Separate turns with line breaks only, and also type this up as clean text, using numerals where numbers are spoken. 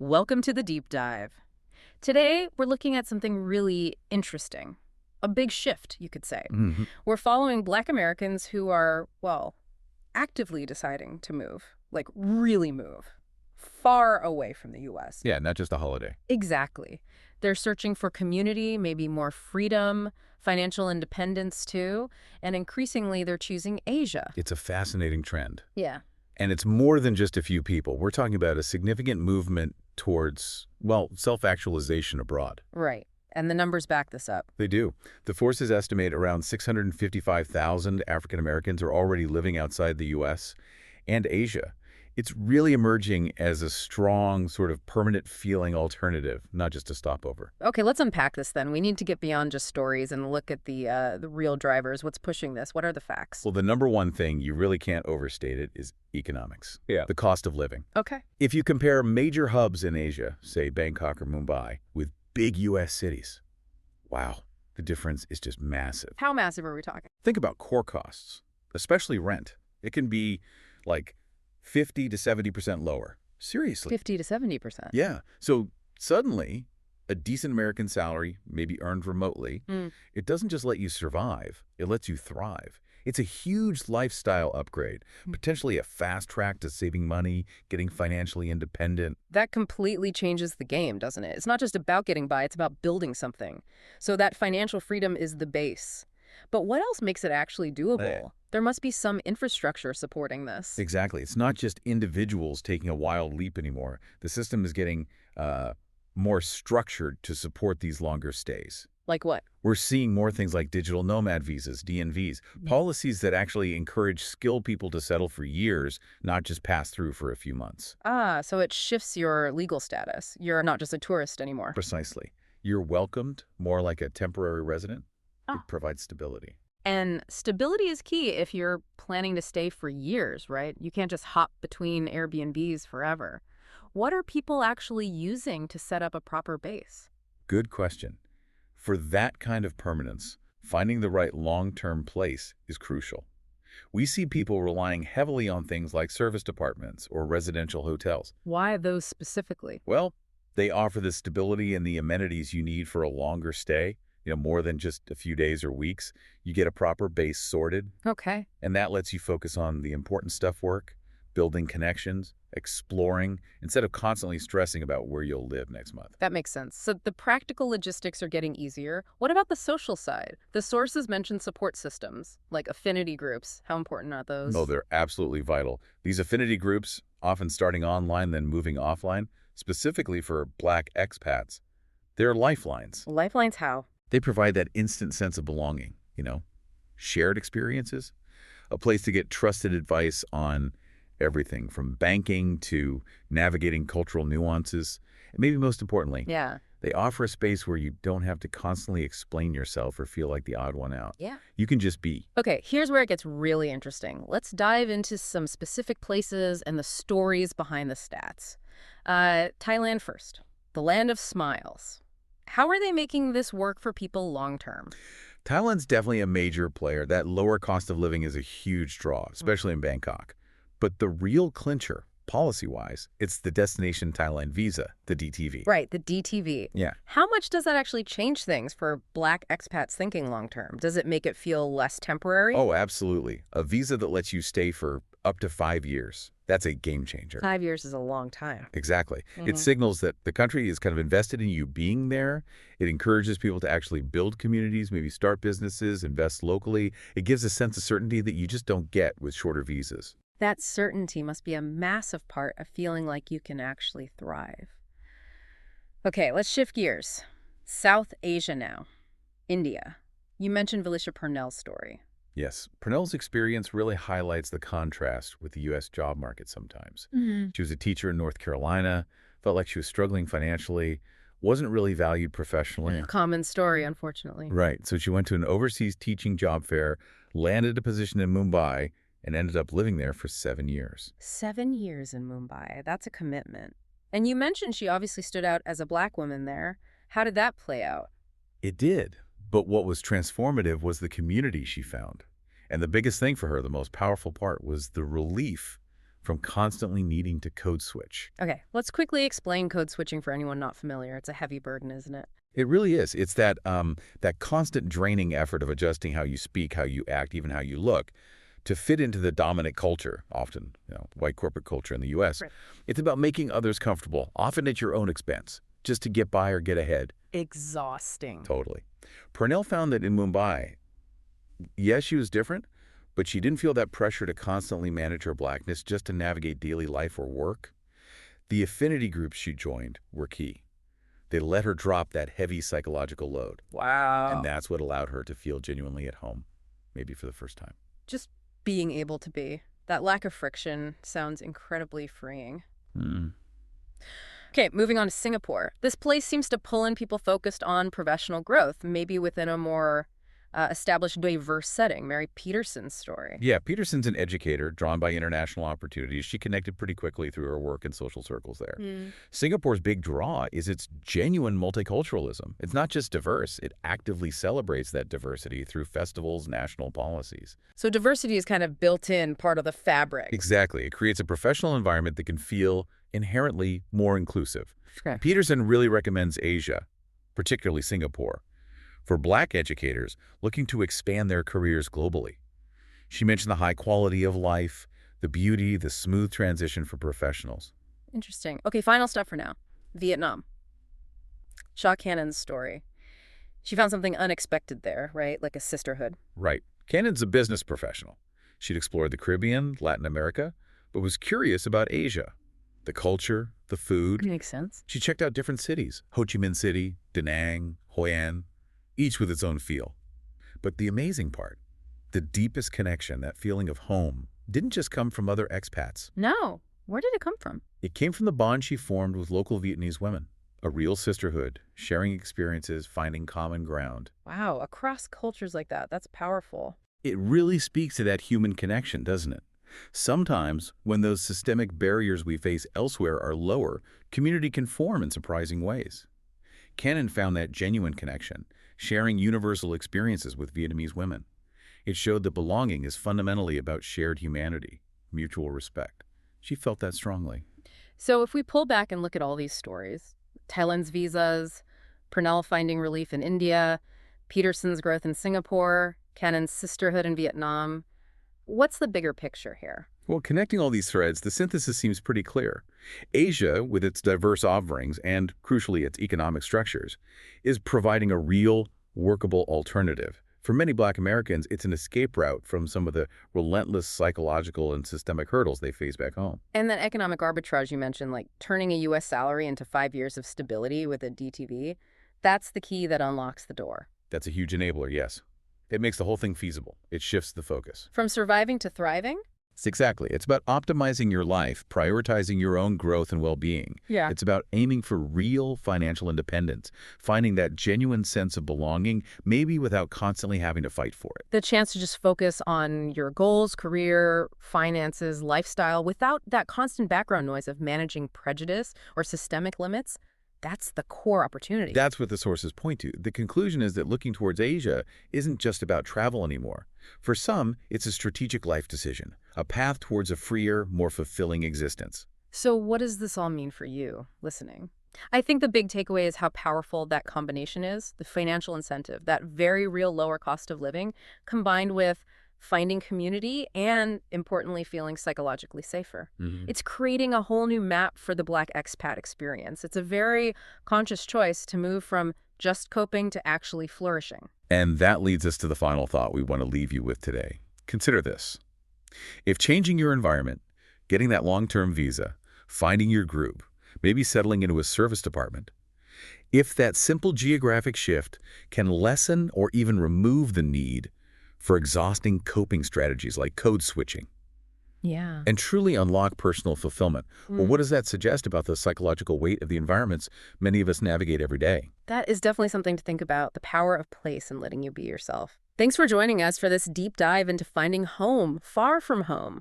Welcome to the deep dive. Today, we're looking at something really interesting. A big shift, you could say.
hmm
We're following Black Americans who are, well, actively deciding to move, like really move, far away from the U.S.
Yeah, not just a holiday.
Exactly. They're searching for community, maybe more freedom, financial independence too, and increasingly they're choosing Asia.
It's a fascinating trend.
Yeah.
And it's more than just a few people. We're talking about a significant movement towards, well, self-actualization abroad.
Right. And the numbers back this up.
They do. The forces estimate around 655,000 African Americans are already living outside the U.S. and Asia. It's really emerging as a strong, sort of permanent feeling alternative, not just a stopover.
Okay, let's unpack this then. We need to get beyond just stories and look at the real drivers. What's pushing this? What are the facts?
Well, the number one thing, you really can't overstate it, is economics.
Yeah.
The cost of living.
Okay.
If you compare major hubs in Asia, say Bangkok or Mumbai, with big U.S. cities, wow, the difference is just massive.
How massive are we talking?
Think about core costs, especially rent. It can be like 50 to 70% lower. Seriously.
50 to 70%.
Yeah. So suddenly, a decent American salary, maybe earned remotely,
Mm.
it doesn't just let you survive, it lets you thrive. It's a huge lifestyle upgrade, potentially a fast track to saving money, getting financially independent.
That completely changes the game, doesn't it? It's not just about getting by, it's about building something. So that financial freedom is the base. But what else makes it actually doable? There must be some infrastructure supporting this.
Exactly. It's not just individuals taking a wild leap anymore. The system is getting more structured to support these longer stays.
Like what?
We're seeing more things like digital nomad visas, DNVs, policies that actually encourage skilled people to settle for years, not just pass through for a few months.
Ah, so it shifts your legal status. You're not just a tourist anymore.
Precisely. You're welcomed more like a temporary resident. It
Ah.
provides stability.
And stability is key if you're planning to stay for years, right? You can't just hop between Airbnbs forever. What are people actually using to set up a proper base?
Good question. For that kind of permanence, finding the right long-term place is crucial. We see people relying heavily on things like service departments or residential hotels.
Why those specifically?
Well, they offer the stability and the amenities you need for a longer stay, more than just a few days or weeks. You get a proper base sorted,
Okay.
and that lets you focus on the important stuff work, building connections, exploring, instead of constantly stressing about where you'll live next month.
That makes sense. So the practical logistics are getting easier. What about the social side? The sources mentioned support systems, like affinity groups. How important are those?
Oh, they're absolutely vital. These affinity groups, often starting online then moving offline, specifically for Black expats, they're lifelines.
Lifelines how?
They provide that instant sense of belonging, shared experiences, a place to get trusted advice on everything from banking to navigating cultural nuances. And maybe most importantly,
Yeah.
they offer a space where you don't have to constantly explain yourself or feel like the odd one out.
Yeah.
You can just be.
Okay, here's where it gets really interesting. Let's dive into some specific places and the stories behind the stats. Thailand first, the land of smiles. How are they making this work for people long term?
Thailand's definitely a major player. That lower cost of living is a huge draw, especially in Bangkok. But the real clincher, policy-wise, it's the Destination Thailand Visa, the DTV.
Right, the DTV.
Yeah.
How much does that actually change things for Black expats thinking long term? Does it make it feel less temporary?
Oh, absolutely. A visa that lets you stay for up to 5 years. That's a game changer.
5 years is a long time.
Exactly.
Mhm.
It signals that the country is kind of invested in you being there. It encourages people to actually build communities, maybe start businesses, invest locally. It gives a sense of certainty that you just don't get with shorter visas.
That certainty must be a massive part of feeling like you can actually thrive. Okay, let's shift gears. South Asia now. India. You mentioned Felicia Purnell's story.
Yes, Purnell's experience really highlights the contrast with the U.S. job market sometimes. She was a teacher in North Carolina, felt like she was struggling financially, wasn't really valued professionally.
Common story, unfortunately.
Right, so she went to an overseas teaching job fair, landed a position in Mumbai, and ended up living there for 7 years.
7 years in Mumbai. That's a commitment. And you mentioned she obviously stood out as a Black woman there. How did that play out?
It did, but what was transformative was the community she found. And the biggest thing for her, the most powerful part, was the relief from constantly needing to code switch.
Okay, let's quickly explain code switching for anyone not familiar. It's a heavy burden, isn't it?
It really is. It's that constant draining effort of adjusting how you speak, how you act, even how you look, to fit into the dominant culture, often, white corporate culture in the U.S.
Right.
It's about making others comfortable, often at your own expense, just to get by or get ahead.
Exhausting.
Totally. Purnell found that in Mumbai, yes, she was different, but she didn't feel that pressure to constantly manage her blackness just to navigate daily life or work. The affinity groups she joined were key. They let her drop that heavy psychological load.
Wow.
And that's what allowed her to feel genuinely at home, maybe for the first time.
Just being able to be. That lack of friction sounds incredibly freeing.
Mm.
Okay, moving on to Singapore. This place seems to pull in people focused on professional growth, maybe within a more established, diverse setting. Mary Peterson's story.
Yeah, Peterson's an educator drawn by international opportunities. She connected pretty quickly through her work in social circles there. Singapore's big draw is its genuine multiculturalism. It's not just diverse, it actively celebrates that diversity through festivals, national policies.
So diversity is kind of built in, part of the fabric.
Exactly. It creates a professional environment that can feel inherently more inclusive.
Okay.
Peterson really recommends Asia, particularly Singapore, for Black educators looking to expand their careers globally. She mentioned the high quality of life, the beauty, the smooth transition for professionals.
Interesting. Okay, final stuff for now. Vietnam. Shaw Cannon's story. She found something unexpected there, right? Like a sisterhood.
Right. Cannon's a business professional. She'd explored the Caribbean, Latin America, but was curious about Asia. The culture, the food.
Makes sense.
She checked out different cities, Ho Chi Minh City, Da Nang, Hoi An, each with its own feel. But the amazing part, the deepest connection, that feeling of home, didn't just come from other expats.
No. Where did it come from?
It came from the bond she formed with local Vietnamese women. A real sisterhood, sharing experiences, finding common ground.
Wow, across cultures like that. That's powerful.
It really speaks to that human connection, doesn't it? Sometimes, when those systemic barriers we face elsewhere are lower, community can form in surprising ways. Cannon found that genuine connection, sharing universal experiences with Vietnamese women. It showed that belonging is fundamentally about shared humanity, mutual respect. She felt that strongly.
So if we pull back and look at all these stories, Thailand's visas, Purnell finding relief in India, Peterson's growth in Singapore, Cannon's sisterhood in Vietnam, what's the bigger picture here?
Well, connecting all these threads, the synthesis seems pretty clear. Asia, with its diverse offerings and, crucially, its economic structures, is providing a real, workable alternative. For many Black Americans, it's an escape route from some of the relentless psychological and systemic hurdles they face back home.
And that economic arbitrage you mentioned, like turning a U.S. salary into 5 years of stability with a DTV, that's the key that unlocks the door.
That's a huge enabler, yes. It makes the whole thing feasible. It shifts the focus.
From surviving to thriving?
Exactly. It's about optimizing your life, prioritizing your own growth and well-being.
Yeah.
It's about aiming for real financial independence, finding that genuine sense of belonging, maybe without constantly having to fight for it.
The chance to just focus on your goals, career, finances, lifestyle, without that constant background noise of managing prejudice or systemic limits. That's the core opportunity.
That's what the sources point to. The conclusion is that looking towards Asia isn't just about travel anymore. For some, it's a strategic life decision, a path towards a freer, more fulfilling existence.
So what does this all mean for you, listening? I think the big takeaway is how powerful that combination is, the financial incentive, that very real lower cost of living, combined with finding community and, importantly, feeling psychologically safer. It's creating a whole new map for the Black expat experience. It's a very conscious choice to move from just coping to actually flourishing.
And that leads us to the final thought we want to leave you with today. Consider this. If changing your environment, getting that long-term visa, finding your group, maybe settling into a service department, if that simple geographic shift can lessen or even remove the need for exhausting coping strategies like code switching,
Yeah.
and truly unlock personal fulfillment, well, what does that suggest about the psychological weight of the environments many of us navigate every day?
That is definitely something to think about, the power of place and letting you be yourself. Thanks for joining us for this deep dive into finding home, far from home.